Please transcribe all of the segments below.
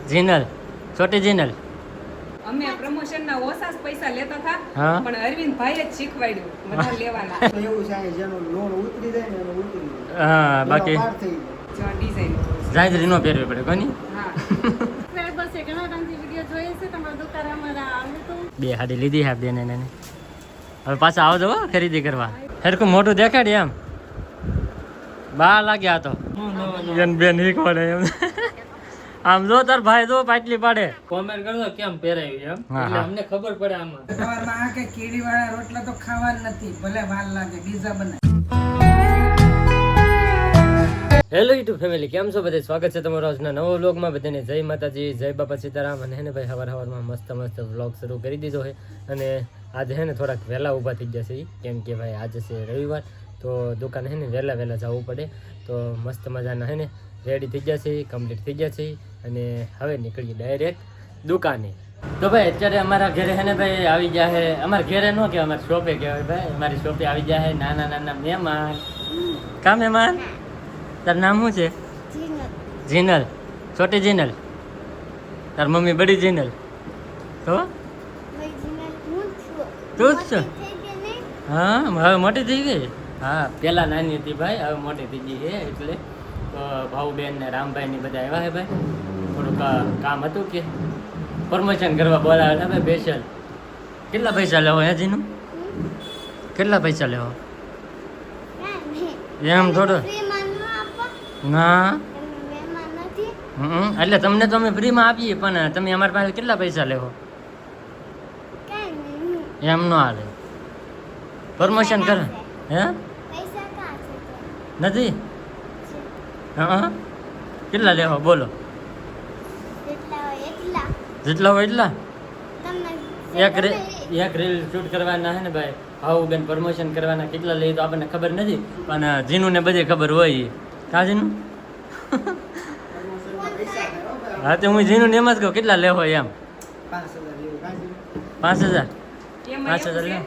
જીનલ છોટી જીનલ અમે પ્રમોશન ના ઓછા જ પૈસા લેતા હતા હા. પણ અરવિંદ ભાઈ જ શીખવાડ્યું બધા લેવાના તો એવું છે જેનું લોન ઉતરી જાય ને એનું ઉતરી જાય હા બાકી એનો પાર થઈ જાય જો ડિઝાઇન જાજરી નો પહેરવી પડે કોની હા બસ ઘણા ટાઈમથી વિડીયો જોઈએ છે તમારા દુકાન અમારા આવે તો બે હાડી લીધી હે બેને એને હવે પાછા આવજો હો ખરીદી કરવા હરખું મોટું દેખાડી એમ બા લાગ્યા તો એન બેન શીખવાડે એમ આમ જો તાર ભાઈ જો પાટલી પાડે કોમેન્ટ કરજો કેમ પહેરાયું એમ હા, એટલે હા. અમને ખબર પડે આમાં સવારમાં આ કે કેડી વાળા રોટલા તો ખાવાના નથી ભલે વાર લાગે બીજા બને હેલો યુટ્યુબ ફેમિલી કેમ છો બધા સ્વાગત છે તમારો આજના નવો વ્લોગમાં બધાને જય માતાજી જય બાપા સીતારામ અને હે ને ભાઈ સવારમાં મસ્ત વ્લોગ શરૂ કરી દીધો છે અને આજે હે ને થોડાક વહેલા ઊભા થઈ જશે કેમ કે ભાઈ આજે છે રવિવાર તો દુકાન હે ને વહેલા જવું પડે તો મસ્ત મજાના હે ને રેડી થઈ જશે કમ્પ્લીટ થઈ જશે અને હવે નીકળીએ ડાયરેક્ટ દુકાને તો ભાઈ અત્યારે અમારા ઘરે હે ને ભાઈ આવી ગયા છે અમારા ઘરે ન કહેવાય અમારી શોપે કહેવાય ભાઈ અમારી શોપે આવી ગયા છે નાના મહેમાન કા મહેમાન તાર નામ શું છે જીનલ છોટી જીનલ તાર મમ્મી બડી જીનલ તો તું જ છો હા હવે મોટી થઈ ગઈ હા પેલા નાની હતી ભાઈ હવે મોટી થઈ ગઈ છે એટલે ભાઉબેન ને રામભાઈ ને બધા આવ્યા છે ભાઈ થોડુંક કામ હતું કે પ્રમોશન કરવા બોલાવે છે ભાઈ સ્પેશિયલ કેટલા પૈસા લેવો હે જીનું કેટલા પૈસા લેવો એમ થોડું ના એટલે તમને તો અમે ફ્રીમાં આપીએ પણ તમે અમારી પાસે કેટલા પૈસા લેવો એમ નો હાલે પ્રમોશન કરે હે નથી હા કેટલા લેવો બોલો જેટલા હોય એટલા એક રીલ શૂટ કરવાના હે ને ભાઈ ભાઉબેન પ્રમોશન કરવાના કેટલા લઈએ તો આપણને ખબર નથી પણ જીનું ને બધી ખબર હોય કા જીનું હા તો હું જીનું ને એમ જ કહું કેટલા લેવો એમ 5,000 એમાં 5,000 એવું લે છે,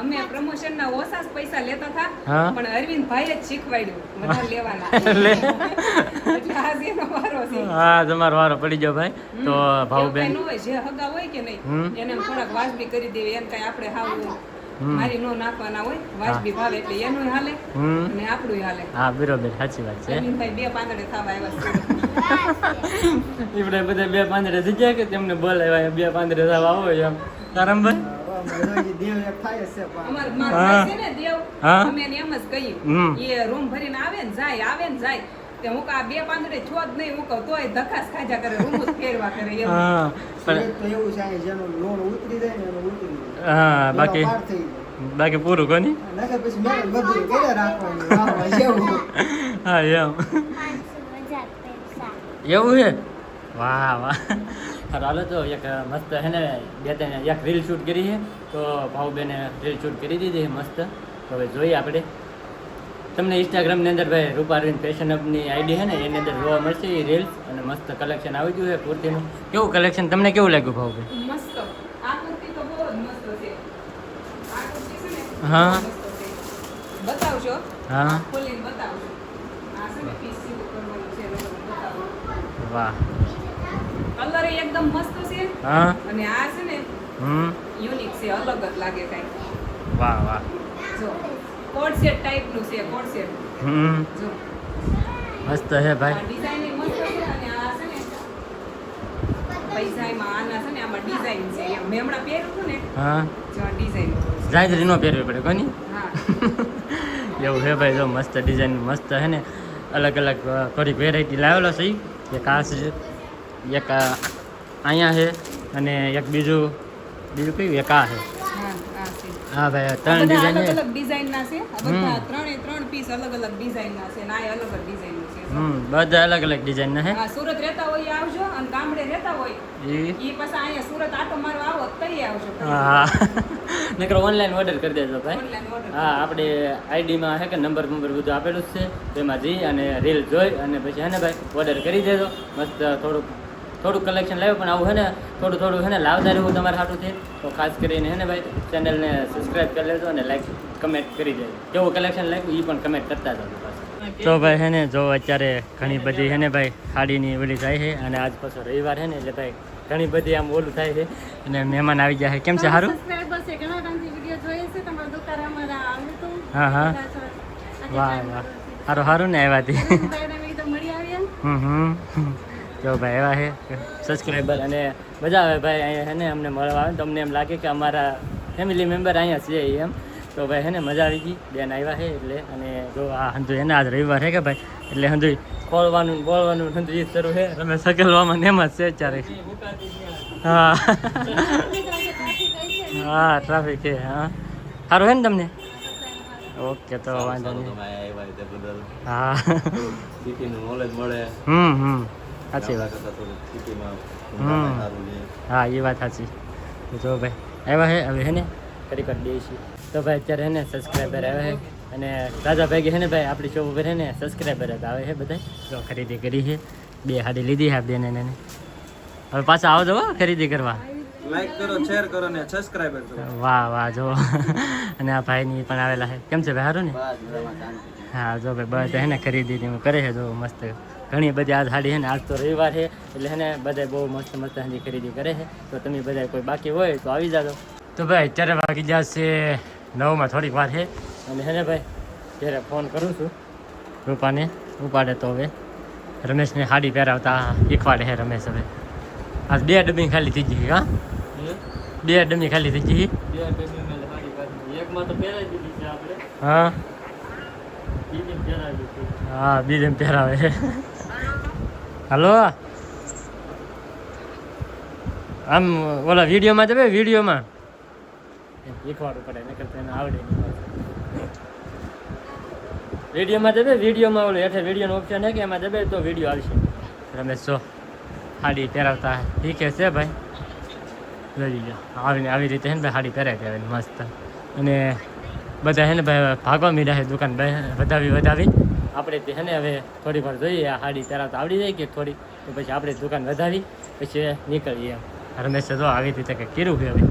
અમે પ્રમોશન ના ઓછા જ પૈસા લેતા હતા હા. પણ અરવિંદ ભાઈ જ શીખવાડ્યું બધા લેવાના લે એટલે આજે એનો વારો છે હા તમારો વારો પડી ગયો ભાઈ તો એવું ભાઉબેન કાંઈ ન હોય, જે હગા હોય કે નહીં એને એમ થોડાક વાજબી કરી દેવી એમ કઈ આપણે હાવ મારી નો નાખવાના હોય વાજબી ભાવે એટલે એનું હાલે અને આપણું હાલે હા બરોબર સાચી વાત છે અરવિંદભાઈ બે પાંદડે થવા આવ્યા છે આપણે બધા બે પાંદડે થઈ ગયા કે તેમને બોલાવ્યા બે પાંદડે થવા આવો એમ તારમભાઈ દેવ એક થાય છે પણ અમારા મારા છે ને દેવ હા. અમે એને એમ જ કહ્યું એ રૂમ ભરીને આવે ને જાય તે હું કહું, આ બે પાંદડે છો જ નહીં હું કહું તોય ધક્કાસ ખાજા કરે રૂમ જ ફેરવા કરે એવું. હા પણ તો એવું છે જેનું લોન ઉતરી જાય ને એનું ઉતરી જાય હા એનો બાકી પાર થઈ જાય બાકી પૂરું કોની નકર પછી મેં બધું કરે રાખવાનું વાહ, જેવું હા એમ એવું છે વાહ વાહ સારું હાલો તો એક મસ્ત હે ને બે ત્રણ એક રીલ શૂટ કરી છે તો ભાઉબેને રીલ શૂટ કરી દીધી છે મસ્ત તો હવે જોઈએ આપણે તમને ઇન્સ્ટાગ્રામની અંદર ભાઈ રૂપા અરવિંદ ફેશન હબની આઈડી છે ને એની અંદર જોવા મળશે એ રીલ્સ અને મસ્ત કલેક્શન આવી ગયું છે કુર્તીનું કેવું કલેક્શન તમને કેવું લાગ્યું ભાઉભાઈ મસ્ત આ કુર્તી તો બહુ જ મસ્ત છે આ કુર્તી છે ને હા. બહુ મસ્ત છે. બતાવજો હા ખોલીને બતાવજો આ છે ને પીસ સીવું કરવાનું છે એટલે તમને બતાવું. વાહ કલર એકદમ મસ્ત છે હા અને આ છે ને યુનિક છે અલગ જ લાગે કાંઈ વાહ વાહ જો કોડ સેટ ટાઈપનું છે કોડ સેટ જો મસ્ત હે ભાઈ આ ડિઝાઇન મસ્ત છે અને આ છે ને પૈસામાં આના છે ને આમાં ડિઝાઇન છે એમ મેં હમણાં પહેર્યું હતું ને હા જો આ ડિઝાઇન જાજરી નો પહેરવી પડે કોની હા એવું હે ભાઈ જો મસ્ત ડિઝાઇન મસ્ત હે ને અલગ થોડીક વેરાયટી લાવેલો છે ઈ. એક આ છે એક અહીંયા છે અને એક બીજું કયું એક આ છે હા આ છે હા ભાઈ આ ત્રણ બધા ડિઝાઇન અલગ છે અલગ ડિઝાઇનના છે આ બધા ત્રણ પીસ અલગ અલગ ડિઝાઇનના છે અને આ અલગ અલગ ડિઝાઇનનું છે બધા અલગ ડિઝાઇનના હે હા સુરત રહેતા હોય એ આવજો અને ગામડે રહેતા હોય ઈ એ પછી અહીંયા સુરત આટો મારવા આવો તઈ આવજો હા નકર ઓનલાઈન ઓર્ડર કરી દેજો ભાઈ ઓનલાઈન ઓર્ડર હા આપણે આઈડીમાં હે કે નંબર બધું આપેલું જ છે તેમાં જઈ અને રીલ જોઈ અને પછી હે ને ભાઈ ઓર્ડર કરી દેજો મસ્ત થોડુંક કલેક્શન લાવ્યું પણ આવું હે ને થોડું હે ને લાવતા રહેવું તમારે હાટુંથી તો ખાસ કરીને હે ને ભાઈ ચેનલને સબસ્ક્રાઈબ કરી લેજો અને લાઈક કમેન્ટ કરી દેજો કેવું કલેક્શન લાગ્યું એ પણ કમેન્ટ કરતા જાજો પાછું તો ભાઈ હે ને જો અત્યારે ઘણી બધી હે ને ભાઈ ખાડીની ઓલી થાય છે અને આજ પાછો રવિવાર છે ને એટલે ભાઈ ઘણી બધી આમ ઓલું થાય છે અને મહેમાન આવી જાય છે. કેમ છે સારું? સબસ્ક્રાઇબર્સ છે ઘણા ટાઈમથી વિડીયો જોઈએ છે તમારા દુકાન અમારા આવ્યું હતું. હા હા વાહ વાહ સારું સારું ને આવ્યાથી એકદમ મળી આવ્યા. જો ભાઈ એવા છે સબસ્ક્રાઈબર અને મજા આવે ભાઈ અહીંયા છે ને અમને મળવા આવે તો અમને એમ લાગે કે અમારા ફેમિલી મેમ્બર અહીંયા છે એમ. તો ભાઈ છે ને મજા આવી ગઈ બેન આવ્યા છે એટલે અને જો આ હંધુ એને આજ રવિવાર છે કે ભાઈ એટલે હંધુ ખોલવાનું ને બોલવાનું હંધુ એ શરૂ છે તમે સકેલવામાં ને એમ જ છે અત્યારે. હા હા ટ્રાફિક છે હા સારું છે ને તમને? ઓકે તો વાંધો નહીં. હા સાચી વાત. હા એ વાત સાચી. જો ભાઈ આવ્યા છે હવે હે ને કરી દઈએ છીએ. તો ભાઈ અત્યારે હે ને સબસ્ક્રાઈબર આવે છે અને રાજા ભાઈ હે ને ભાઈ આપણી શોપ ઉપર હે ને સબસ્ક્રાઈબર જ આવે છે બધા. જો ખરીદી કરી છે 2 હાડી લીધી છે બેન એને. હવે પાછા આવજો હો ખરીદી કરવા. લાઈક કરો, શેર કરો ને સબસ્ક્રાઇબ કરો. વાહ વાહ જો અને આ ભાઈની પણ આવેલા છે. કેમ છે ભાઈ સારું ને? હા જો ભાઈ બધા હે ને ખરીદી કરે છે જો મસ્ત ઘણી બધી આ સાડી છે ને આજ તો રવિવાર છે એટલે હે ને બધા બહુ મસ્ત મસ્ત ખરીદી કરે છે. તો તમે બધા કોઈ બાકી હોય તો આવી જાજો. તો ભાઈ અત્યારે વાગી જશે 9 થોડીક વાર છે અને હે ને ભાઈ ત્યારે ફોન કરું છું રૂપાને ઉપાડે તો હવે રમેશને સાડી પહેરાવતા શીખવાડે છે રમેશ. હવે આજ 2 ડબ્બી ખાલી થઈ ગઈ. હા 2 ડબ્બી ખાલી થઈ ગઈ. એકમાં તો પહેરાઈ દીધી છે આપણે, હા બીજી પહેરાવી દીધી. હા બીજે પહેરાવે છે. હલો આમ ઓલા વિડીયોમાં જવે વિડીયોમાં શીખવાડવું પડે નકર તો એને આવડે નહીં. વિડીયોમાં જવે વિડીયોમાં ઓલું હેઠે વિડીયોનો ઓપ્શન છે કે એમાં જવે તો વિડીયો આવશે. રમેશ જો સાડી પહેરાવતા શીખે છે ભાઈ. જોઈ લો આવી રીતે છે ને ભાઈ સાડી પહેરાવી દેવાની મસ્ત. અને બધા છે ને ભાઈ ભાગવા મીડા છે દુકાન વધાવી આપણે તે છે ને હવે થોડી વાર જોઈએ આ સાડી પહેરાવતા આવડી જાય કે થોડી તો પછી આપણે દુકાન વધાવી પછી નીકળીએ એમ. રમેશ જો આવી રીતે કંઈક કર્યું છે હવે.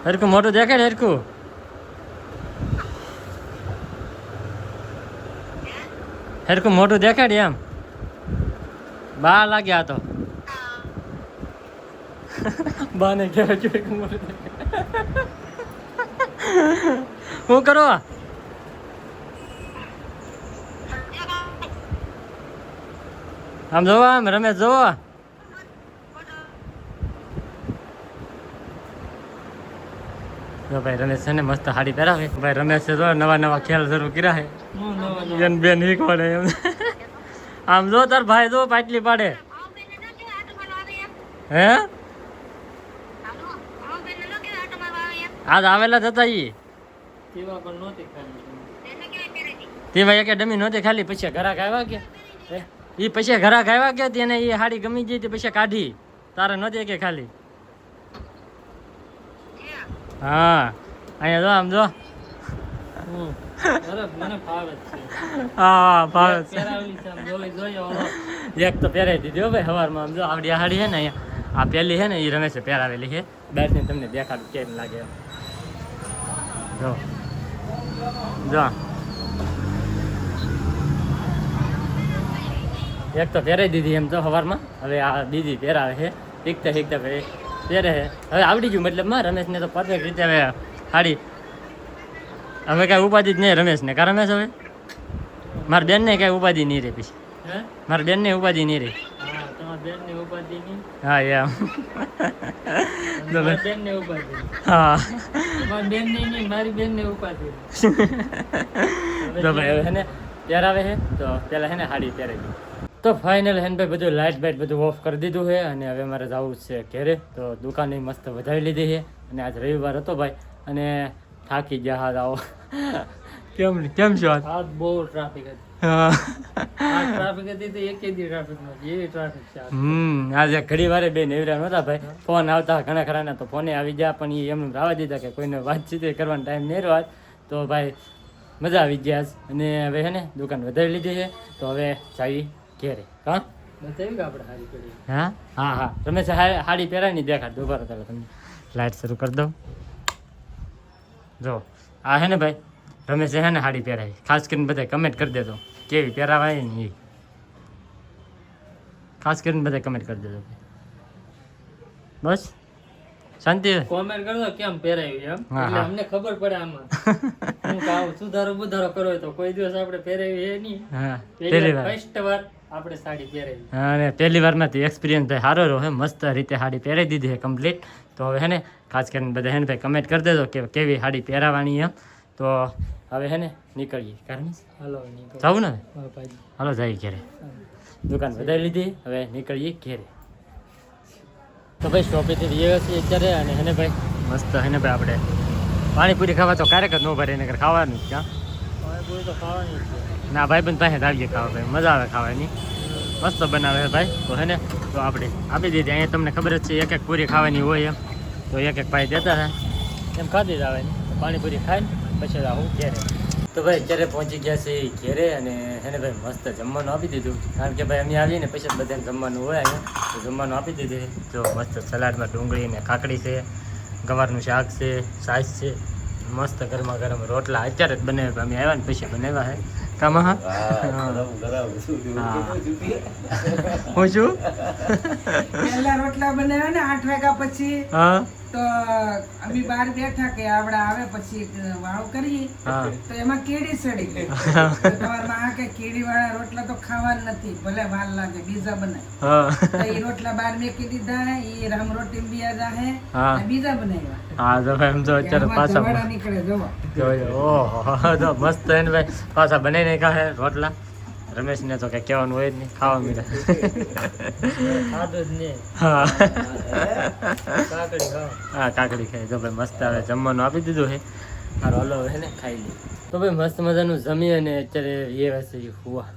હરકું મોટું દેખાય ને હરકું? હરકું મોટું દેખાડ એમ બા લાગ્યા તો બાને કહેવાય જોઈ મોટું શું કરો? આમ જોવો આમ રમેશ જોવો. જો ભાઈ રમેશ છે ને મસ્ત સાડી પહેરાવે. ભાઈ રમેશ છે જો નવા ખેલ શરૂ કર્યા છે. બેન બેન શીખવાડે એમ. આમ જો તાર ભાઈ જો પાટલી પાડે. હે આજ આવેલા હતા ઈ તેવા પણ નહોતી ખાલી. તેવા એકેડમી નહોતી ખાલી પછી ઘરાક આવ્યા કે એ પછી ઘરાક આવ્યા કે તેને એ સાડી ગમી ગઈ હતી પછી કાઢી તારે નહોતી કે ખાલી. હા અહીંયા જો આમ જો. અરે મને ફાવે જ છે. હા ભાવે છે. પહેરાવેલી છે આમ જોઈએ ઓલો. એક તો પહેરાવી દીધી હો ભાઈ સવારમાં. આમ જો આવડી આ સાડી છે ને અહીંયા આ પહેલી છે ને એ રમેશે પહેરાવેલી છે. બહારથી તમને દેખાડું કેમ લાગે એમ. જો જો એક તો પહેરાવી દીધી એમ તો સવારમાં. હવે આ બીજી પહેરાવે છે શીખતા ભાઈ પહેરે છે. હવે આવડી ગયું મતલબમાં રમેશને તો પરફેક્ટ રીતે હવે સાડી હવે કાંઈ ઉપાધિ જ નહીં રમેશને. કા રમેશ હવે મારા બેનને કાંઈ ઉપાધિ નહીં રહે પછી. હે મારા બેનને ઉપાધિ નહીં રહે. હા તમારા બેનની ઉપાધિ નહીં. હા એમ તમારા બેનની ઉપાધિ. હા તમારી બેનની નહીં મારી બેનની ઉપાધિ. તો ભાઈ હવે છે ને પહેરાવે છે તો પહેલાં છે ને સાડી પહેરાવી. તો ફાઇનલ હેન ભાઈ બધું લાઇટ બાઇટ બધું ઓફ કરી દીધું છે અને હવે મારે જવું છે ઘરે. તો દુકાને મસ્ત વધાવી લીધી છે અને આજ રવિવાર હતો ભાઈ અને થાકી ગયા હાથ આવો. કેમ છો આજ બહુ ટ્રાફિક હતી. હા આ ટ્રાફિક હતી તો એક દી ટ્રાફિક નથી એવી ટ્રાફિક છે આજ. આજે ઘડી વારે બે નેવરા નહોતા ભાઈ. ફોન આવતા ઘણા ખરાના તો ફોને આવી ગયા પણ એ એમનું રાવા દીધા કે કોઈને વાતચીત કરવાનો ટાઈમ નહીં રહ્યો. તો ભાઈ મજા આવી ગયા અને હવે છે ને દુકાન વધારી લીધી છે તો હવે જઈએ ઘેરે. હા બતાવ્યું કે આપણે હારી કરી. હા હા હા તમે સાડી પહેરાવીને દેખાડ દો બરાબર તમને લાઇટ શરૂ કરી દઉં. જો આ છે ને ભાઈ રમેશે હે ને સાડી પહેરાવી ખાસ કરીને બધા કમેન્ટ કરી દેજો કેવી પહેરાવાય ને એ ખાસ કરીને બધા કમેન્ટ કરી દેજો બસ શાંતિ કોમેન્ટ કરજો કેમ પહેરાવી એમ હા, એટલે હા. અમને ખબર પડે આમાં હું કાવ સુધારો બુધારો કરો તો કોઈ દિવસ આપણે પહેરાવી એ નહીં હા પહેલી વાર ફર્સ્ટ વાર આપણે સાડી પહેરાવી અને પહેલી વારમાંથી એક્સપિરિયન્સ ભાઈ સારો રહ્યો મસ્ત રીતે સાડી પહેરાવી દીધી છે કમ્પ્લીટ તો હવે હે ને ખાસ કરીને બધા હે ને ભાઈ કમેન્ટ કરી દેજો કે કેવી સાડી પહેરાવાની એમ તો હવે હે ને નીકળીએ કારણ હાલો નીકળો જવું ને હા ભાઈ હાલો જઈએ ઘેરે દુકાન વધારી લીધી હવે નીકળીએ ઘેરે તો ભાઈ સ્ટોપેથી જઈએ છીએ અત્યારે અને હે ને ભાઈ મસ્ત હે ને ભાઈ આપણે પાણીપુરી ખાવા તો ક્યારેક જ ન ભરે નકર ખાવાનું જ ક્યાં પાણીપુરી તો ખાવાની જ છે ના ભાઈબંધ પાસે આવીએ ખાવા ભાઈ મજા આવે ખાવાની મસ્ત બનાવે છે ભાઈ તો હે ને તો આપણે આપી દીધી અહીંયા તમને ખબર જ છે એક એક પૂરી ખાવાની હોય એમ તો એક એક ભાઈ દેતા હતા એમ ખાધી જ આવે પાણીપુરી ખાઈને પછી આવું ઘેરે તો ભાઈ અત્યારે પહોંચી ગયા છે ઘેરે અને એને ભાઈ મસ્ત જમવાનું આપી દીધું કારણ કે ભાઈ અમે આવીએ ને પછી જ બધાને જમવાનું હોય અહીંયા તો જમવાનું આપી દીધું જો મસ્ત સલાડમાં ડુંગળી ને કાકડી છે ગવારનું શાક છે છાશ છે મસ્ત ગરમા ગરમ રોટલા અત્યારે જ બનાવ્યા અમે આવ્યા ને પછી બનાવ્યા છે કામાં હા હું છું પહેલા રોટલા બનાવ્યા ને 8 વાગ્યા પછી હા તો અમે બહાર બેઠા કે આવડા આવે પછી વાળું કરીએ હા તો એમાં કેડી સડી ગઈ તો તમારા માં કે કેડી વાળા રોટલા તો ખાવાના નથી ભલે વાર લાગે બીજા બનાય હા તો એ રોટલા બહાર મેકી દીધા એ રામ રોટી બીયા જાહે હા. અને બીજા બનાવ્યા હા તો ભાઈ એમ તો અત્યારે આમાં પાછા ધવાડા નીકળે જોવા જોયો ઓહો તો મસ્ત એને ભાઈ પાછા બનાવીને ખાહે રોટલા રમેશને તો કઈ કહેવાનું હોય જ નહીં ખાવા મીઠા ખાધું જ ને હા કાકડી ખાવ હા કાકડી ખાઈ તો ભાઈ મસ્ત આવે જમવાનું આપી દીધું છે આ રોલો હે ને ખાઈ લે તો ભાઈ મસ્ત મજાનું જમી અને અત્યારે એ હશે હુવા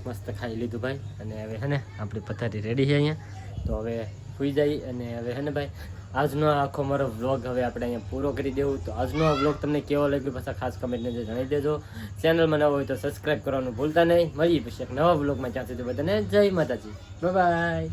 મસ્ત ખાઈ લીધું ભાઈ અને હવે હે ને આપણી પથારી રેડી છે અહીંયા તો હવે સુઈ જાય અને હવે હે ને ભાઈ આજનો આખો મારો વ્લોગ હવે આપણે અહીંયા પૂરો કરી દેવું તો આજનો આ વ્લોગ તમને કેવો લાગ્યો પાછા ખાસ કમેન્ટને જણાવી દેજો ચેનલમાં નવો હોય તો સબસ્ક્રાઈબ કરવાનું ભૂલતા નહીં મળીએ પછી એક નવા વ્લોગમાં ત્યાં સુધી બધાને જય માતાજી બાય બાય